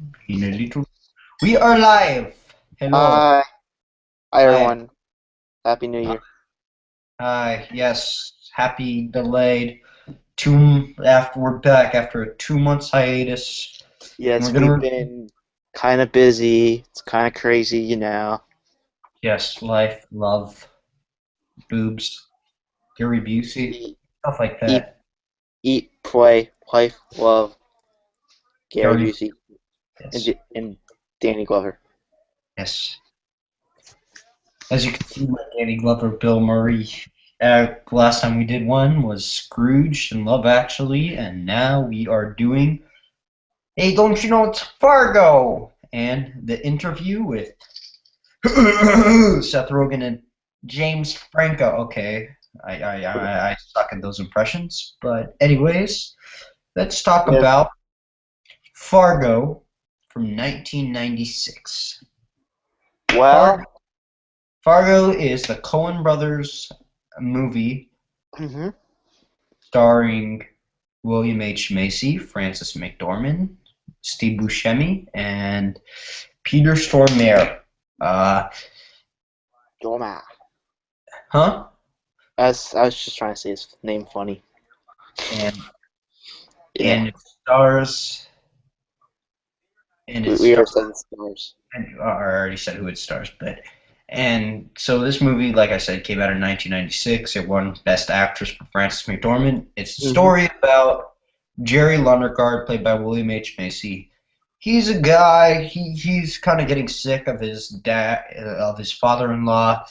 In a little. We are live. Hello. Hi, hi Hi. everyone. Happy New Year. Hi. Yes. Happy delayed. Two after we're back after a 2 months hiatus. And we're Yes, we've gonna. been kind of busy. It's kind of crazy, you know. Yes. Life, love, boobs, Gary Busey, Eat, stuff like eat, that. eat, play, life, love, Gary Gary. Busey, and, Yes. and Danny Glover. Yes. As you can see, my Danny Glover, Bill Murray. Last time we did one was Scrooge and Love Actually, and now we are doing. Hey, don't you know it's Fargo? And the interview with Seth Rogen and James Franco. Okay, I suck at those impressions, but anyways, let's talk Yes. about Fargo from 1996. Fargo, Well, Fargo is the Coen Brothers movie hmm starring William H. Macy, Frances McDormand, Steve Buscemi, and Peter Stormare. Uh, Doma. huh? As I was just trying to say his name funny. And Yeah, and it stars and it we stars. are seven stars. I already said who it stars, but and so this movie, like I said, came out in 1996. It won Best Actress for Frances McDormand. It's a hmm story about Jerry Lundergaard, played by William H Macy. He's a guy. He's kind of getting sick of his dad, of his father-in-law,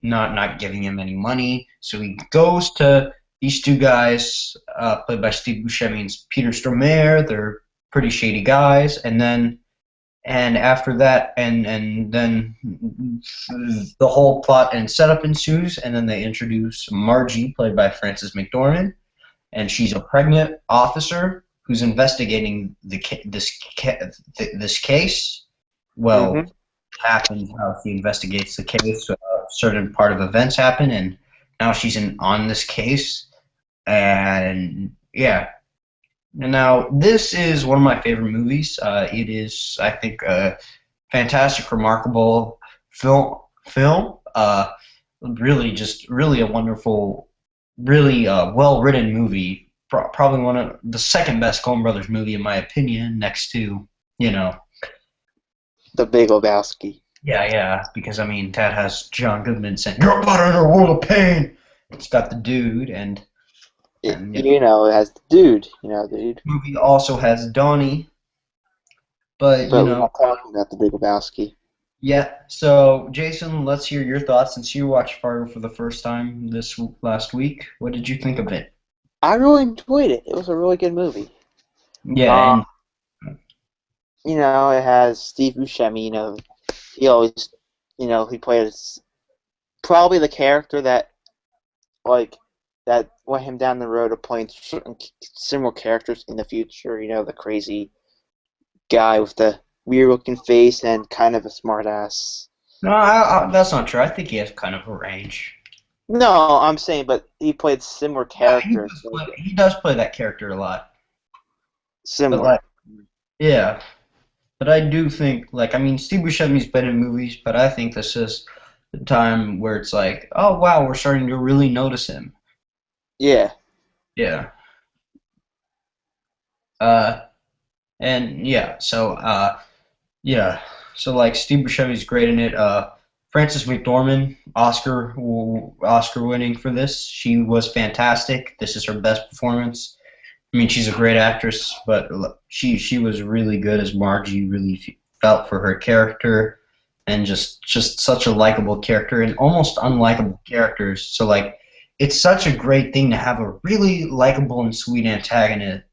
not giving him any money. So he goes to these two guys, played by Steve Buscemi and Peter Stormare. They're pretty shady guys, and after that, and then the whole plot and setup ensues, and then they introduce Margie, played by Frances McDormand, and she's a pregnant officer who's investigating this case. hmm Well, happens how she investigates the case. A certain part of events happen, and now she's on this case, and yeah. And now this is one of my favorite movies. It is, I think, a fantastic, remarkable film. Film. Really, just really a wonderful, really well written movie. Probably one of the second best Coen Brothers movie in my opinion, next to you know. The Big Lebowski. Yeah, yeah, because I mean that has John Goodman saying "You're about in a world of pain." It's got the dude, and you know, It has the dude. Dude. the movie also has Donnie, but But we're not talking about the Big Lebowski. yeah. So Jason, let's hear your thoughts since you watched Fargo for the first time this last week. What did you think of it? I really enjoyed it. It was a really good movie. Yeah, Um, and it has Steve Buscemi. He always, he plays probably the character that like that went him down the road of playing certain similar characters in the future. The crazy guy with the weird-looking face and kind of a smartass. no, that's not true. I think he has kind of a range. No, I'm saying, but he played similar Yeah, characters, like he does play that character a lot. But similar. like, yeah, but I do think like I mean Steve Buscemi's been in movies, but I think this is the time where it's like, oh wow, we're starting to really notice him. Yeah. Yeah. Uh, and yeah, yeah, so like Steve Buscemi's great in it. Frances McDormand, Oscar winning for this. She was fantastic. This is her best performance. I mean, she's a great actress, but she was really good as Margie. Really felt for her character, and just such a likable character and almost unlikable characters. So like, it's such a great thing to have a really likable and sweet antagonist,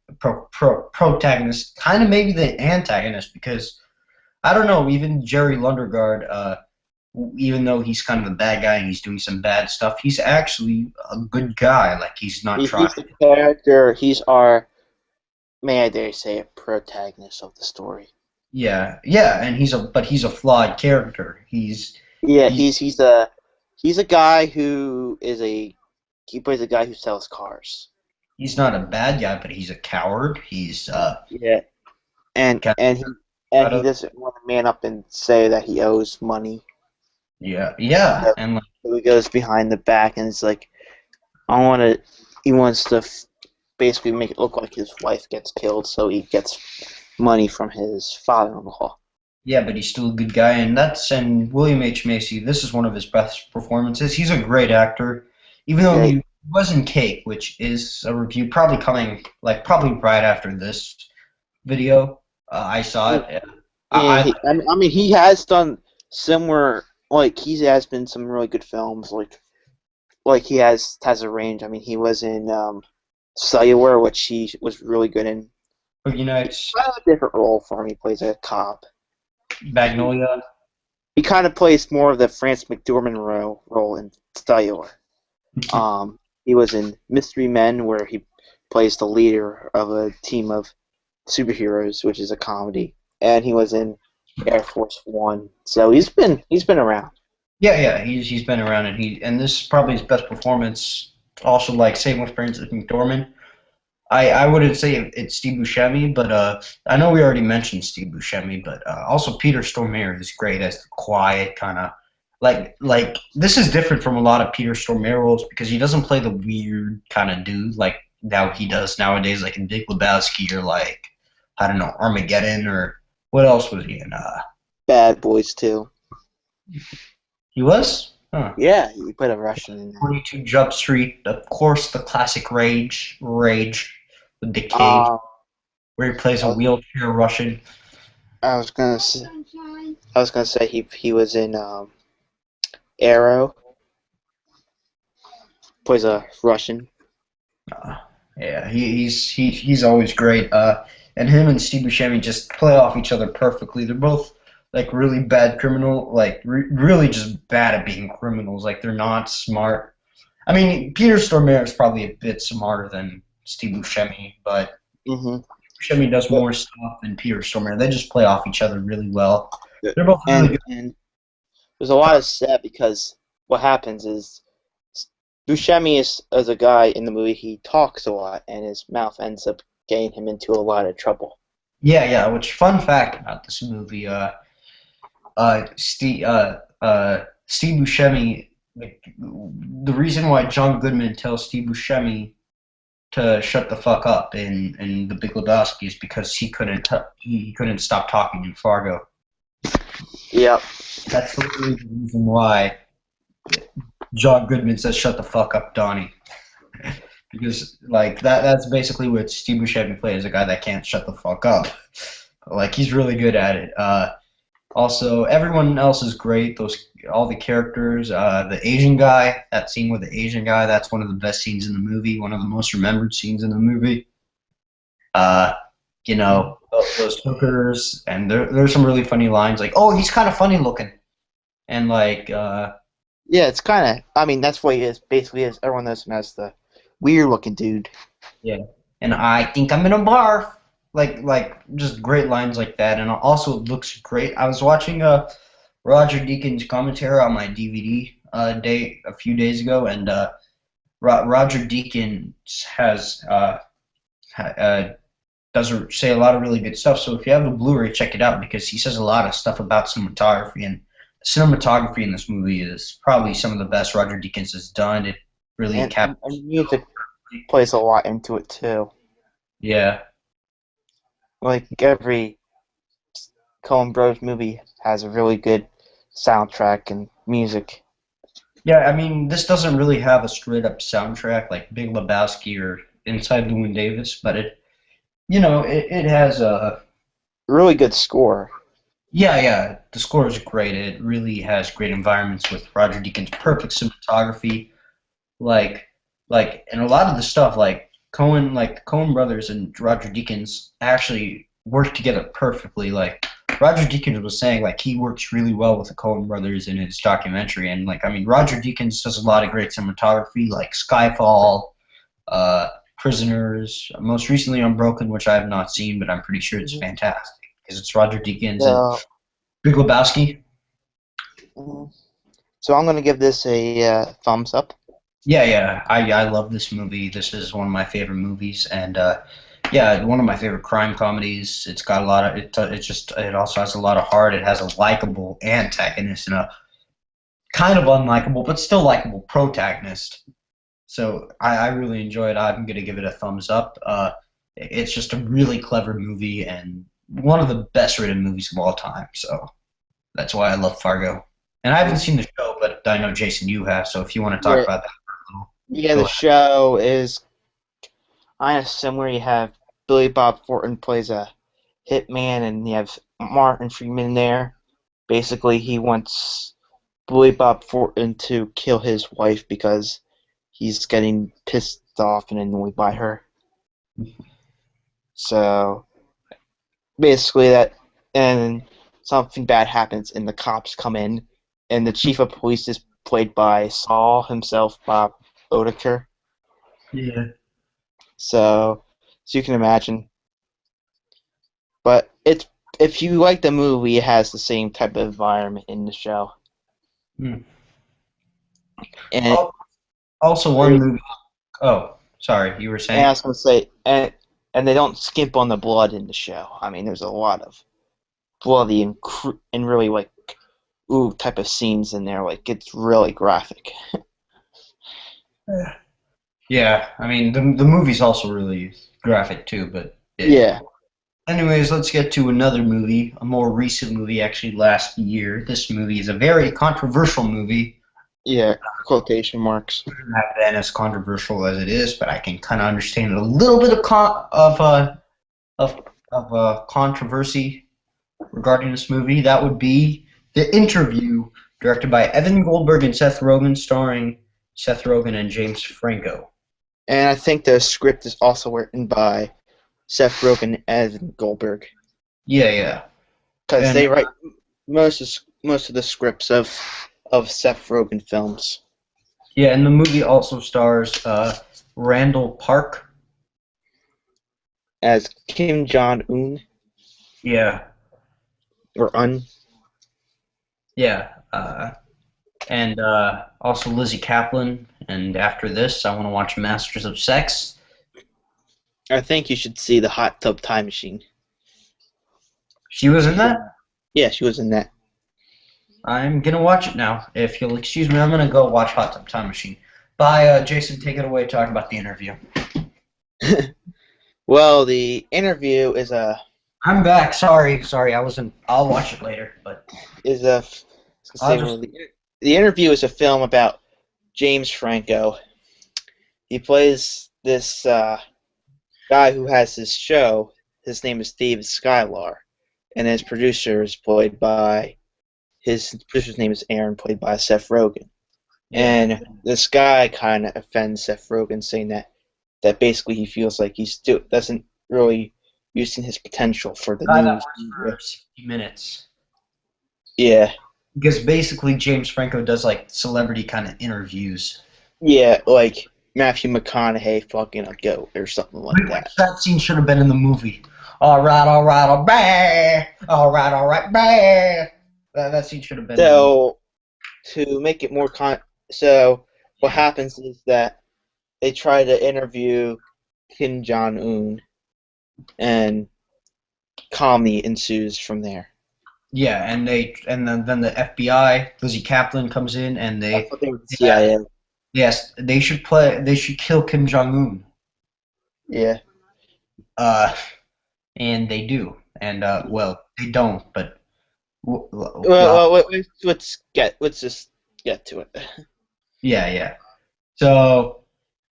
protagonist, kind of maybe the antagonist because I don't know. Even Jerry Lundergaard, even though he's kind of a bad guy and he's doing some bad stuff, he's actually a good guy. Like he's not trying. He's the character. He's our, may I dare say it, protagonist of the story. Yeah, yeah, and he's a flawed character. Yeah, He's he's a guy who is he plays a guy who sells cars. he's not a bad guy, but he's a coward. Yeah, and Kind and he and Out he of doesn't want to man up and say that he owes money. yeah, yeah, So and like he goes behind the back and it's like, I want to. He wants to basically make it look like his wife gets killed, so he gets money from his father-in-law. yeah, but he's still a good guy, and William H Macy. This is one of his best performances. He's a great actor, even though Yeah, he was in Cake, which is a review probably coming like probably right after this video. I saw it. yeah. I I mean, he has done similar. Like he has been some really good films. Like he has a range. I mean, he was in Cellular, which he was really good in. Boogie Nights, Kind of a different role for him. He plays a cop. Magnolia. He kind of plays more of the Francis McDormand role in Cellular. He was in Mystery Men, where he plays the leader of a team of superheroes, which is a comedy, and he was in Air Force One. So he's been around. Yeah, yeah, he's been around, and this is probably his best performance. Also, like same with Francis McDormand. I wouldn't say it's Steve Buscemi, but I know we already mentioned Steve Buscemi, but also Peter Stormare is great as the quiet kind of like this is different from a lot of Peter Stormare roles because he doesn't play the weird kind of dude like now he does nowadays, like in Big Lebowski or like I don't know Armageddon or what else was he in? Bad Boys too. He was. Huh. Yeah, he played a Russian in that. 22 Jump Street, of course, the classic Rage with the cage, Uh, where he plays I a was, wheelchair Russian. I was gonna say, he was in Arrow, plays a Russian. Uh, yeah, he's always great. And him and Steve Buscemi just play off each other perfectly. They're both like really bad criminal, like really just bad at being criminals. Like they're not smart. I mean, Peter Stormare is probably a bit smarter than Steve Buscemi, but hmm Buscemi does But more stuff than Peter Stormare. They just play off each other really well. They're both really good. and there's a lot of set because what happens is Buscemi is a guy in the movie. He talks a lot, and his mouth ends up getting him into a lot of trouble. Yeah, yeah. Which fun fact about this movie? Steve Buscemi. Like, the reason why John Goodman tells Steve Buscemi to shut the fuck up in The Big Lebowski is because he couldn't stop talking in Fargo. Yep. That's literally the reason why John Goodman says shut the fuck up, Donnie. Because like that's basically what Steve Buscemi plays, a guy that can't shut the fuck up. Like he's really good at it. Also, everyone else is great. All the characters. The Asian guy. That scene with the Asian guy. That's one of the best scenes in the movie. One of the most remembered scenes in the movie. Uh, those hookers, and there's some really funny lines like, "Oh, he's kind of funny looking," and like, Yeah, it's kind of. I mean, that's what he is. Basically, is everyone knows him as the weird-looking dude. yeah, and I think I'm gonna barf. Like just great lines like that, and also it looks great. I was watching Roger Deakins commentary on my DVD day a few days ago, and Roger Deakins has does say a lot of really good stuff. So if you have the Blu-ray, check it out because he says a lot of stuff about cinematography, and the cinematography in this movie is probably some of the best Roger Deakins has done. It really captures. And music plays a lot into it too. Yeah, Like every Coen Bros movie has a really good soundtrack and music. yeah. I mean, this doesn't really have a straight-up soundtrack like Big Lebowski or Inside Llewyn Davis, but it has a. Really good score. Yeah, yeah. The score is great. It really has great environments with Roger Deakins' perfect cinematography. Like, and a lot of the stuff, like the Coen brothers and Roger Deakins actually work together perfectly. Like, Roger Deakins was saying, like, he works really well with the Coen brothers in his documentary. And, like, I mean, Roger Deakins does a lot of great cinematography, like Skyfall, uh, Prisoners, most recently Unbroken, which I have not seen, but I'm pretty sure it's Mhm. fantastic because it's Roger Deakins and So, Big Lebowski. mm, so I'm gonna give this a thumbs up. Yeah, yeah, I love this movie. This is one of my favorite movies, and Yeah, one of my favorite crime comedies. It's got a lot of it also has a lot of heart. It has a likable antagonist and a kind of unlikable but still likable protagonist. So I really enjoy it. I'm gonna give it a thumbs up. It's just a really clever movie and one of the best written movies of all time. So that's why I love Fargo. And I haven't seen the show, but I know Jason, you have. So if you want to talk Yeah, about that for a little, yeah. go The ahead. show is kind of similar. You have Billy Bob Thornton plays a hitman, and you have Martin Freeman there. Basically, he wants Billy Bob Thornton to kill his wife because he's getting pissed off and annoyed by her. So basically, and something bad happens, and the cops come in, and the chief of police is played by Saul himself, Bob Odenkirk. Yeah. So you can imagine. But it's if you like the movie, it has the same type of environment in the show, Hmm. and it, Al- Also, one movie. Oh, sorry, you were and I saying? was gonna say, and they don't skimp on the blood in the show. I mean, there's a lot of bloody and really like ooh type of scenes in there. Like it's really graphic. Yeah, I mean the movie's also really graphic too, but yeah. Yeah, Anyways, let's get to another movie, a more recent movie, actually last year. This movie is a very controversial movie. yeah. Quotation marks. Not been as controversial as it is, but I can kind of understand a little bit of controversy regarding this movie. That would be The Interview, directed by Evan Goldberg and Seth Rogen, starring Seth Rogen and James Franco. And I think the script is also written by Seth Rogen and Goldberg Yeah, yeah, because and they write most of the scripts of Seth Rogen films. yeah, and the movie also stars Randall Park. As Kim Jong Un Yeah, or Un. yeah, and also Lizzie Kaplan. And after this, I want to watch Masters of Sex. I think you should see the Hot Tub Time Machine. She was in She's in that. that. Yeah, she was in that. I'm gonna watch it now. If you'll excuse me, I'm gonna go watch Hot Tub Time Machine. Bye, Jason. Take it away. Talk about the interview. Well, the interview I'm back. Sorry, sorry. I wasn't. I'll watch it later, but is a let's I'll say just. well, the interview is a film about James Franco. He plays this guy who has his show. His name is David Skylar, and his producer is played by his producer's name is Aaron, played by Seth Rogen. Yeah. And this guy kind of offends Seth Rogen, saying that basically he feels like he still doesn't really using his potential for the Guy that news works media. for 60 minutes. Yeah, Because basically, James Franco does like celebrity kind of interviews. yeah, like Matthew McConaughey fucking a goat or something like Which that. that scene should have been in the movie. All right, all right, all right, bah. That scene should have been in the movie. So to make it more so what happens is that they try to interview Kim Jong Un, and comedy ensues from there. Yeah, and then the FBI, Lizzie Kaplan comes in, and I they thought they were the yeah, CIA. yes, they should kill Kim Jong Un. Yeah. Uh, and they do, and well, they don't, but Well, let's just get to it. yeah, yeah. So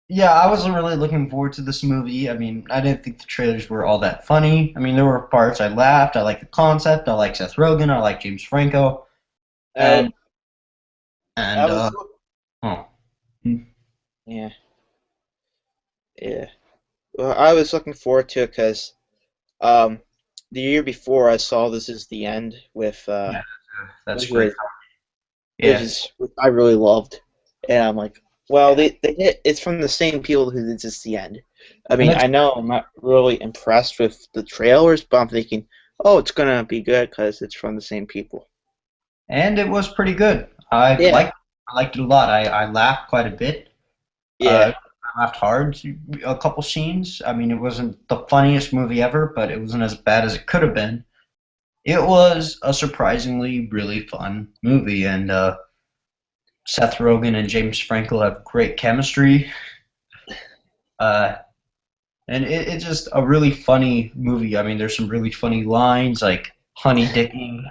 yeah, I wasn't really looking forward to this movie. I mean, I didn't think the trailers were all that funny. I mean, there were parts I laughed. I like the concept. I like Seth Rogen. I like James Franco. Uh, And I and was oh, yeah, yeah. Well, I was looking forward to it because um, the year before I saw This Is the End with yeah, that's which great. was Yeah, which I really loved, and I'm like, well, yeah, it's from the same people who did This Is the End. I and mean, it's I know I'm not really impressed with the trailers, but I'm thinking, oh, it's gonna be good because it's from the same people. and it was pretty good. Yeah, I liked it a lot. I laughed quite a bit. yeah. I laughed hard a couple scenes. I mean, it wasn't the funniest movie ever, but it wasn't as bad as it could have been. It was a surprisingly really fun movie, and Seth Rogen and James Franco have great chemistry. Uh, and it's just a really funny movie. I mean, there's some really funny lines like "honey dicking,"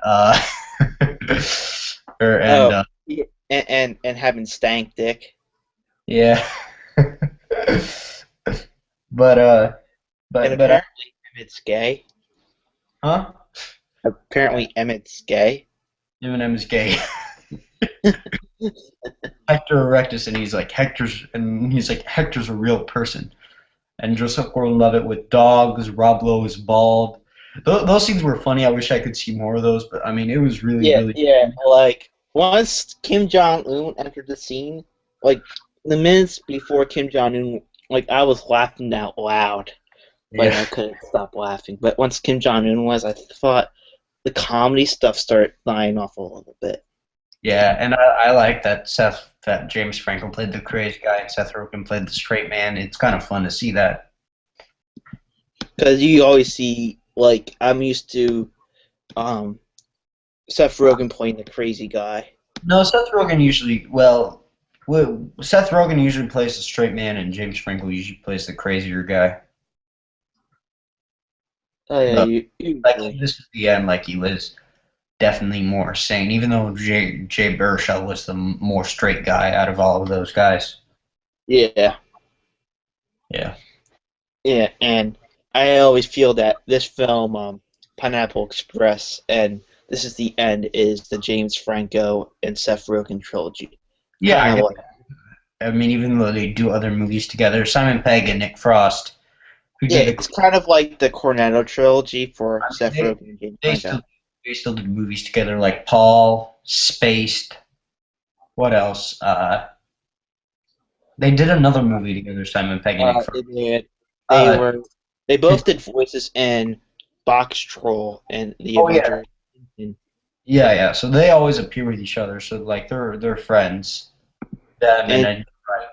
and Oh, yeah, and having stank dick. yeah, but And but apparently Emmett's gay. huh? Apparently Emmett's gay. Eminem is gay. Hector Erectus, and he's like Hector's a real person. And Joseph Gordon-Levitt with dogs. Rob Lowe is bald. Those scenes were funny. I wish I could see more of those, but I mean, it was really, Yeah, really. yeah. Like once Kim Jong Un entered the scene, like the minutes before Kim Jong Un, like I was laughing out loud. Like Yeah, I couldn't stop laughing. But once Kim Jong Un was, I thought the comedy stuff started dying off a little bit. yeah, and I like that James Franco played the crazy guy and Seth Rogen played the straight man. It's kind of fun to see that. Because you always see, like, I'm used to um, Seth Rogen playing the crazy guy. No, Seth Rogen usually plays the straight man, and James Franco usually plays the crazier guy. Oh yeah, But you like usually. this is the end, like he was definitely more sane, even though Jay Baruchel was the more straight guy out of all of those guys. Yeah, Yeah. yeah, and I always feel that this film, Pineapple Express, and This Is the End, is the James Franco and Seth Rogen trilogy. Yeah, Kind I of guess. like, I mean, even though they do other movies together, Simon Pegg and Nick Frost, who yeah, did it's kind of like the Cornetto trilogy for Seth they Rogen and James they Franco. still they still did movies together, like Paul, Spaced. What else? They did another movie together, Simon Pegg and Nick Frost. They Uh, were they both did voices in Box Troll and the oh yeah, Avengers. And yeah, yeah. So they always appear with each other. So like they're friends. Them and and, then right.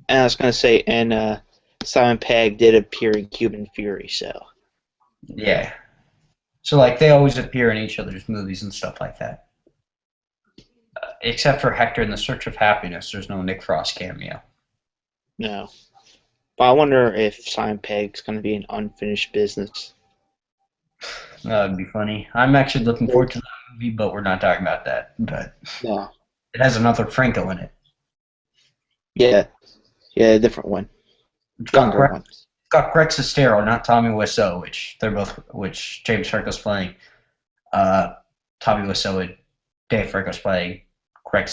I was gonna say, and Simon Pegg did appear in Cuban Fury, so Yeah. So like they always appear in each other's movies and stuff like that. Except for Hector in the Search of Happiness, there's no Nick Frost cameo. no. But I wonder if Simon Pegg's gonna be an unfinished business. That would be funny. I'm actually looking forward to that movie, but we're not talking about that. But No. it has another Franco in it. Yeah, yeah, a different one, It's got younger Greg, one. it's got Greg Sestero, not Tommy Wiseau, which James Franco's playing. Uh, Tommy Wiseau and Dave Franco's playing Greg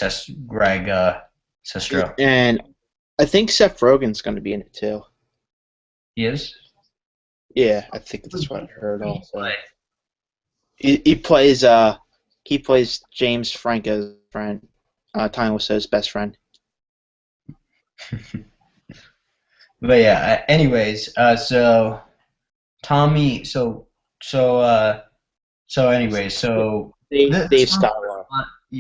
Sestero. And I think Seth Rogen's gonna be in it too. He is. Yeah, I think that's what I heard also. Play. He plays James Franco's friend, Tommy Wiseau's best friend. But yeah. Anyways, so Tommy. Anyways, so Dave this movie, Stotler.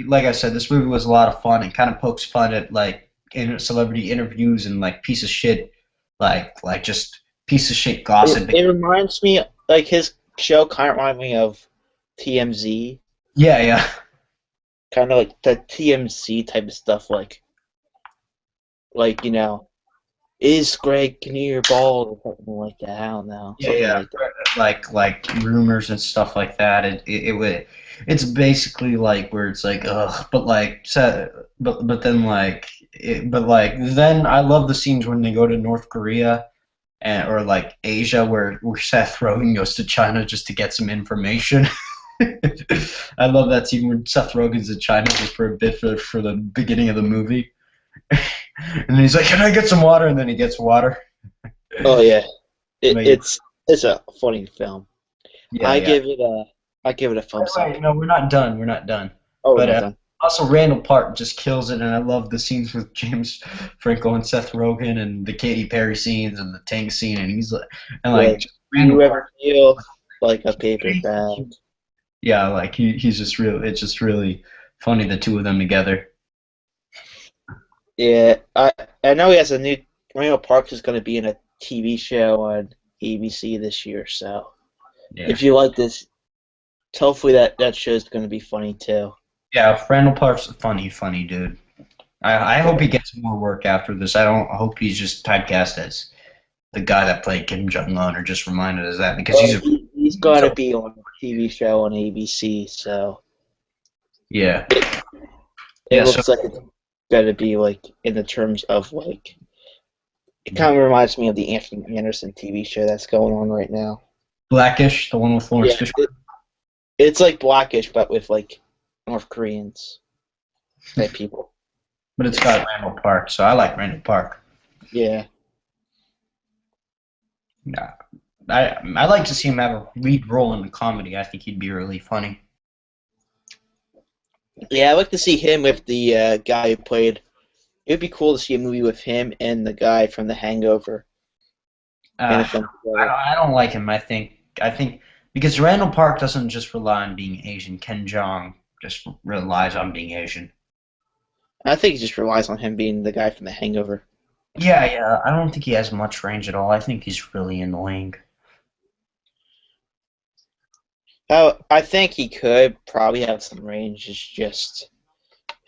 like I said, this movie was a lot of fun. It kind of pokes fun at like celebrity interviews and like piece of shit, like just piece of shit It, gossip. it reminds me, like his show kind of reminds me of TMZ, Yeah, yeah, kind of like the TMZ type of stuff, like is Greg Kinnear bald or something like that? I don't know, yeah, something yeah. like that. Like rumors and stuff like that. It would. It's basically like where it's like ugh, but like but then but like then I love the scenes when they go to North Korea or like Asia where Seth Rogen goes to China just to get some information. I love that scene where Seth Rogen's in China just for a bit for the beginning of the movie, and then he's like, "Can I get some water?" And then he gets water. Oh yeah, But yeah, it's a funny film. yeah, I yeah. give it a I give it a thumbs up. Wait, no, we're not done. We're not done. Oh, we're But not done. also, Randall Park just kills it, and I love the scenes with James Franco and Seth Rogen, and the Katy Perry scenes, and the Tank scene, and he's like, and Yeah. like just Do Randall you Park. ever feel like a paper bag? Yeah, like he's just real. It's just really funny the two of them together. Yeah, I know he has a new Randall Park is going to be in a TV show on ABC this year. So Yeah. if you like this, hopefully that show is going to be funny too. Yeah, Randall Park's a funny dude. I hope he gets more work after this. I hope he's just typecast as the guy that played Kim Jong Un, or just reminded as that, because Well, he's going to be on a TV show on ABC, so yeah. it Yeah, so looks like it's going to be like in the terms of like it kind of reminds me of the Anthony Anderson TV show that's going on right now. Blackish, the one with Lawrence Yeah, Fishburne. it's like Blackish, but with like North Koreans type people. But it's got Randall Park, so I like Randall Park. Yeah. Yeah. I like to see him have a lead role in a comedy. I think he'd be really funny. Yeah, I'd like to see him with the guy who played. It would be cool to see a movie with him and the guy from The Hangover in a film together. I don't like him. I think because Randall Park doesn't just rely on being Asian. Ken Jeong just relies on being Asian. I think he just relies on him being the guy from The Hangover. Yeah. I don't think he has much range at all. I think he's really annoying. Oh, I think he could probably have some range. It's just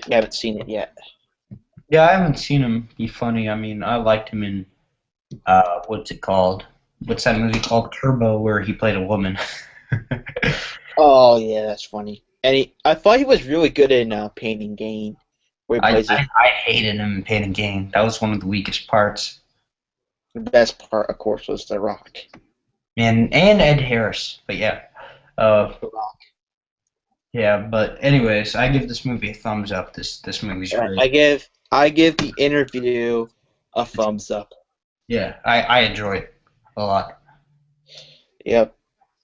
we haven't seen it yet. Yeah, I haven't seen him be funny. I mean, I liked him in what's it called? What's that movie called? Turbo, where he played a woman. Oh yeah, that's funny. And I thought he was really good in Pain and Gain, where he plays I hated him in Pain and Gain. That was one of the weakest parts. the best part, of course, was The Rock. And Ed Harris. But yeah. The Rock. Yeah, but anyways, I give this movie a thumbs up. This movie's great. I give The Interview a thumbs up. Yeah, I enjoy it a lot. Yep.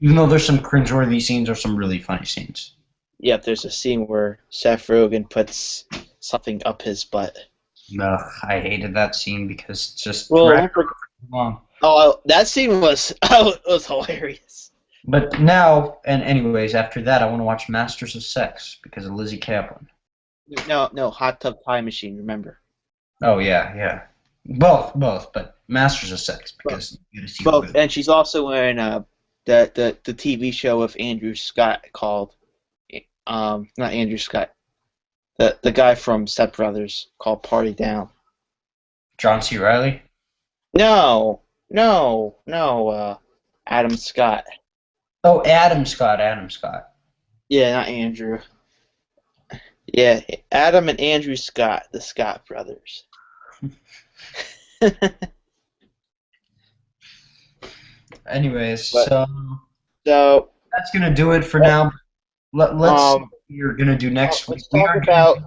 Even though there's some cringeworthy scenes or some really funny scenes. Yep, there's a scene where Seth Rogen puts something up his butt. No, I hated that scene because it's just Well, long. oh, that scene was was hilarious. But now, and anyways, after that, I want to watch Masters of Sex because of Lizzie Kaplan. No, Hot Tub Time Machine. Remember? Oh yeah, both, but Masters of Sex because you get to see Both, and she's also in the TV show of Andrew Scott called not Andrew Scott, the guy from Step Brothers called Party Down. John C. Reilly. No, Adam Scott. Oh, Adam Scott. Yeah, not Andrew. Yeah, Adam and Andrew Scott, the Scott brothers. Anyways, so that's gonna do it for now. Let's we're gonna do next week. Let's talk about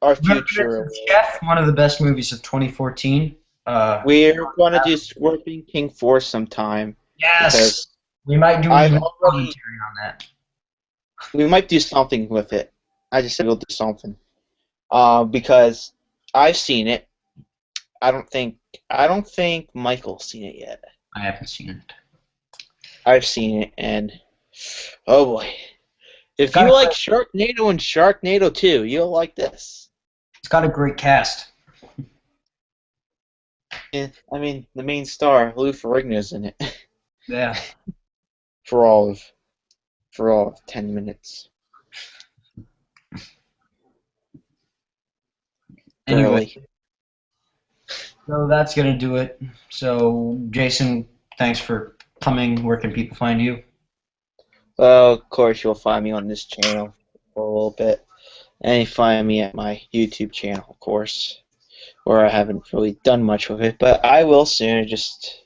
our future. Chef, one of the best movies of 2014. We're gonna do Scorpion King 4 sometime. Yes, we might do a commentary on that. We might do something with it. I just said we'll do something. Because I've seen it. I don't think Michael's seen it yet. I haven't seen it. I've seen it, and oh boy. If you like Sharknado and Sharknado 2, you'll like this. It's got a great cast. Yeah, I mean, the main star, Lou Ferrigno's in it. Yeah. For all of 10 minutes. Anyway, so that's gonna do it. So, Jason, thanks for coming. Where can people find you? Well, of course, you'll find me on this channel for a little bit. And you find me at my YouTube channel, of course, where I haven't really done much with it, but I will soon. Just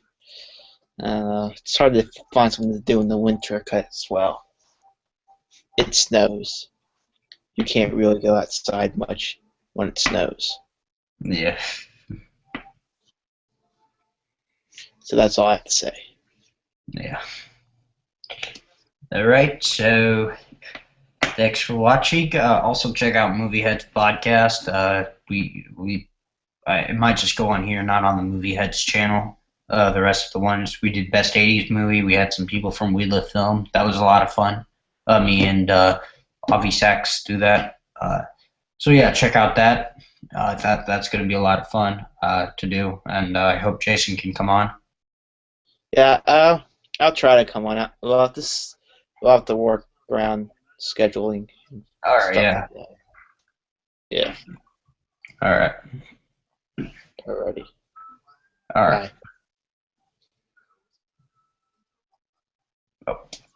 it's hard to find something to do in the winter as well. It snows. You can't really go outside much when it snows. Yeah. So that's all I have to say. Yeah. All right, so thanks for watching. Also check out Movie Heads podcast. It might just go on here, not on the Movie Heads channel. The rest of the ones we did best '80s movie. We had some people from We Live Film. That was a lot of fun. Me and Avi Sachs do that. So yeah, check out that. That's going to be a lot of fun to do, and I hope Jason can come on. Yeah, I'll try to come on out. We'll have to work around scheduling and All right, stuff yeah, like that. Yeah, all right, alrighty. all right. Bye. Oh.